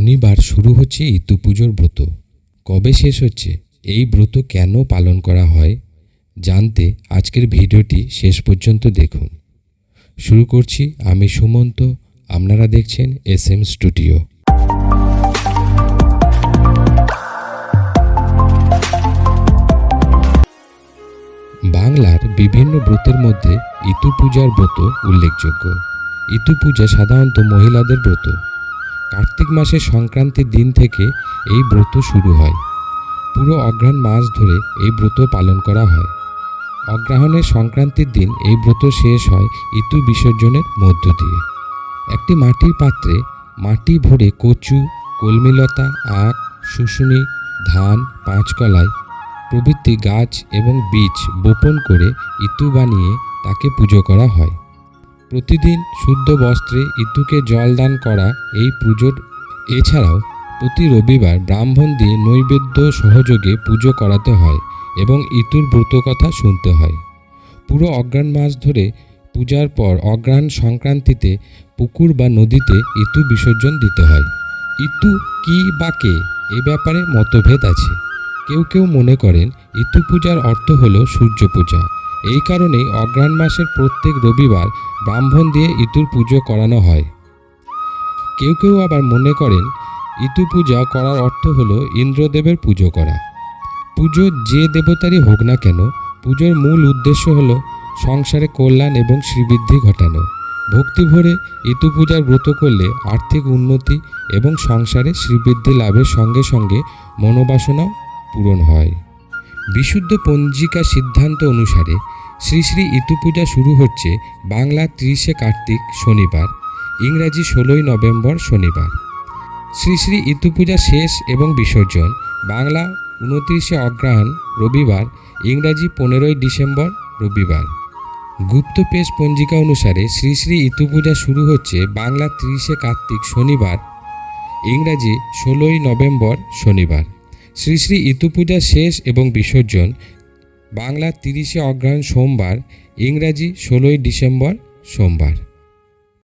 শনিবার শুরু হচ্ছে ইতু পুজোর ব্রত। কবে শেষ হচ্ছে, এই ব্রত কেন পালন করা হয় জানতে আজকের ভিডিওটি শেষ পর্যন্ত দেখুন। শুরু করছি আমি সুমন্ত, আপনারা দেখছেন SM স্টুডিও। বাংলার বিভিন্ন ব্রতের মধ্যে ইতু পূজার ব্রত উল্লেখযোগ্য। ইতু পূজা সাধারণত মহিলাদের ব্রত। কার্তিক মাসের সংক্রান্তির দিন থেকে এই ব্রত শুরু হয়। পুরো অঘ্রাণ মাস ধরে এই ব্রত পালন করা হয়। অগ্রহায়ণের সংক্রান্তির দিন এই ব্রত শেষ হয় ইতু বিসর্জনের মধ্য দিয়ে। একটি মাটির পাত্রে মাটি ভরে কচু, কলমিলতা, আখ, শুশুনি, ধান, পাঁচকলাই প্রভৃতি গাছ এবং বীজ বপন করে ইতু বানিয়ে তাকে পুজো করা হয়। প্রতিদিন শুদ্ধ বস্ত্রে ইতুকে জল দান করা এই পুজোর। এছাড়াও প্রতি রবিবার ব্রাহ্মণ দিয়ে নৈবেদ্য সহযোগে পুজো করাতে হয় এবং ইতুর ব্রতকথা শুনতে হয়। পুরো অঘ্রাণ মাস ধরে পূজার পর অঘ্রাণ সংক্রান্তিতে পুকুর বা নদীতে ইতু বিসর্জন দিতে হয়। ইতু কি বা কে, এ ব্যাপারে মতভেদ আছে। কেউ কেউ মনে করেন ইতু পূজার অর্থ হল সূর্য পূজা। এই কারণেই অঘ্রাণ মাসের প্রত্যেক রবিবার ব্রাহ্মণ দিয়ে ইতুর পুজো করানো হয়। কেউ কেউ আবার মনে করেন ইতু পূজা করার অর্থ হল ইন্দ্রদেবের পুজো করা। পুজো যে দেবতারই হোক না কেন, পুজোর মূল উদ্দেশ্য হল সংসারে কল্যাণ এবং শ্রীবৃদ্ধি ঘটানো। ভক্তি ভরে ইতু পূজার ব্রত করলে আর্থিক উন্নতি এবং সংসারে শ্রীবৃদ্ধি লাভের সঙ্গে সঙ্গে মনোবাসনাও পূরণ হয়। বিশুদ্ধ পঞ্জিকা সিদ্ধান্ত অনুসারে শ্রী শ্রী ইতু পূজা শুরু হচ্ছে বাংলা 30শে কার্তিক শনিবার, ইংরাজি 16ই নভেম্বর শনিবার। শ্রী শ্রী ইতু পূজা শেষ এবং বিসর্জন বাংলা 29শে অগ্রহায়ণ রবিবার, ইংরাজি 15ই ডিসেম্বর রবিবার। গুপ্ত পেশ পঞ্জিকা অনুসারে শ্রী শ্রী ইতু পূজা শুরু হচ্ছে বাংলা 30শে কার্তিক শনিবার, ইংরাজি 16ই নভেম্বর শনিবার। শ্রী শ্রী ইতু পূজা শেষ এবং বিসর্জন বাংলা 30শে অগ্রহায়ণ সোমবার, ইংরাজি 16ই ডিসেম্বর সোমবার।